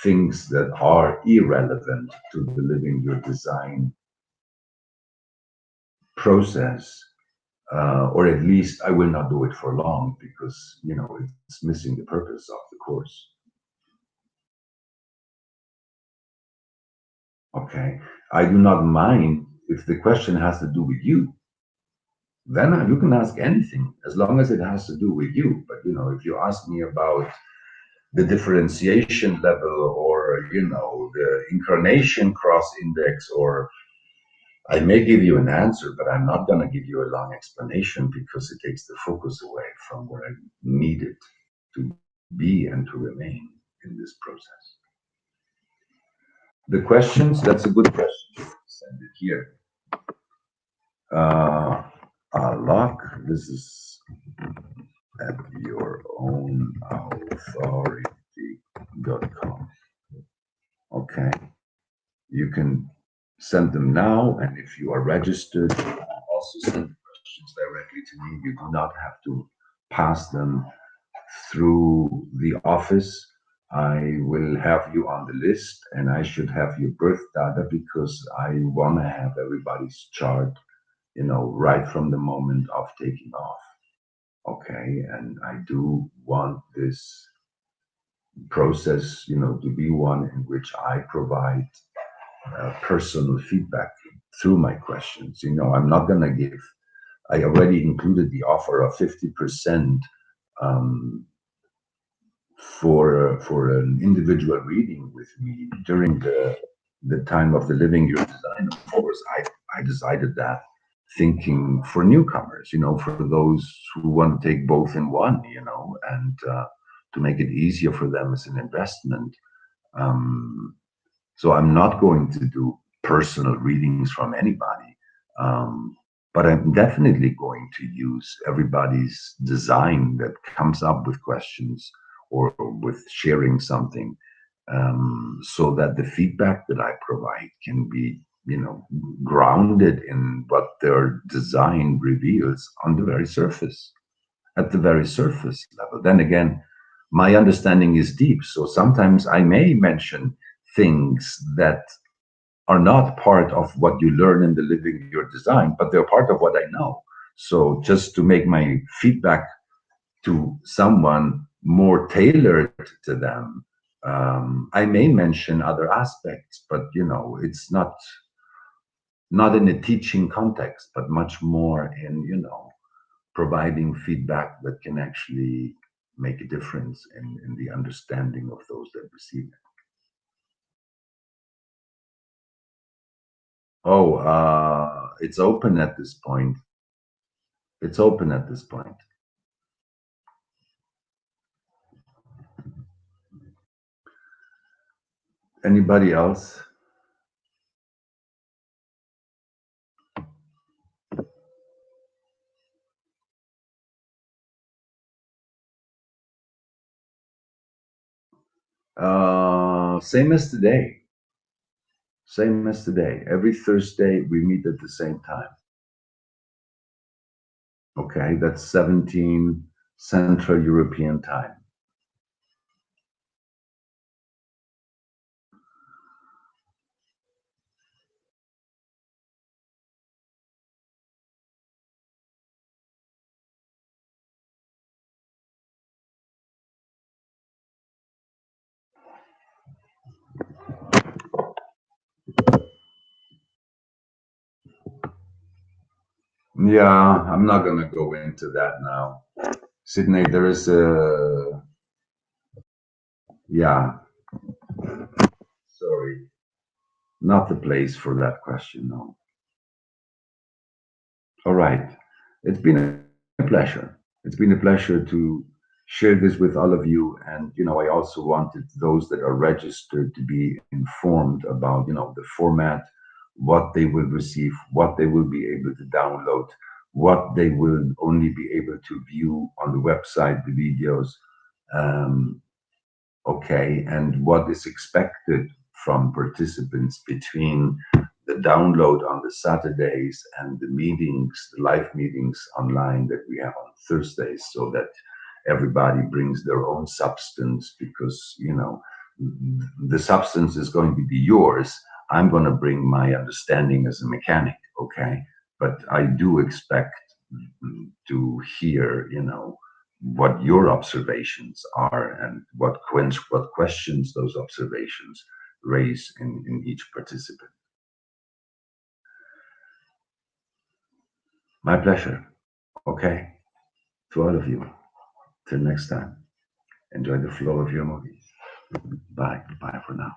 things that are irrelevant to the living your design process, or at least I will not do it for long because, it's missing the purpose of the course. Okay. I do not mind if the question has to do with you. Then you can ask anything as long as it has to do with you. But if you ask me about the differentiation level or the incarnation cross index, or I may give you an answer, but I'm not going to give you a long explanation because it takes the focus away from where I need it to be and to remain in this process. The questions, that's a good question. Send it here. Alok, this is at your own authority.com. Okay. You can send them now, and if you are registered, also send questions directly to me. You do not have to pass them through the office. I will have you on the list, and I should have your birth data because I want to have everybody's chart, right from the moment of taking off. Okay, and I do want this process, to be one in which I provide personal feedback through my questions. I'm not going to give, I already included the offer of 50% for an individual reading with me during the time of the Living Your Design course. I decided that thinking for newcomers, for those who want to take both in one, and to make it easier for them as an investment. So I'm not going to do personal readings from anybody, but I'm definitely going to use everybody's design that comes up with questions or with sharing something, so that the feedback that I provide can be, grounded in what their design reveals on the very surface, at the very surface level. Then again, my understanding is deep, so sometimes I may mention things that are not part of what you learn in the Living Your Design, but they're part of what I know. So just to make my feedback to someone more tailored to them, I may mention other aspects, but it's not in a teaching context, but much more in providing feedback that can actually make a difference in the understanding of those that receive it. Oh, it's open at this point. It's open at this point. Anybody else? Same as today. Same as today. Every Thursday we meet at the same time. Okay, that's 17 Central European time. Yeah, I'm not going to go into that now. Sydney, there is a, yeah, sorry, not the place for that question, no. All right. It's been a pleasure. It's been a pleasure to share this with all of you. And, I also wanted those that are registered to be informed about, the format, what they will receive, what they will be able to download, what they will only be able to view on the website, the videos. Um, okay, and what is expected from participants between the download on the Saturdays and the meetings, the live meetings online that we have on Thursdays, so that everybody brings their own substance, because the substance is going to be yours. I'm going to bring my understanding as a mechanic, okay? But I do expect to hear, what your observations are, and what questions those observations raise in each participant. My pleasure. Okay, to all of you. Till next time. Enjoy the flow of your movies. Bye. Bye for now.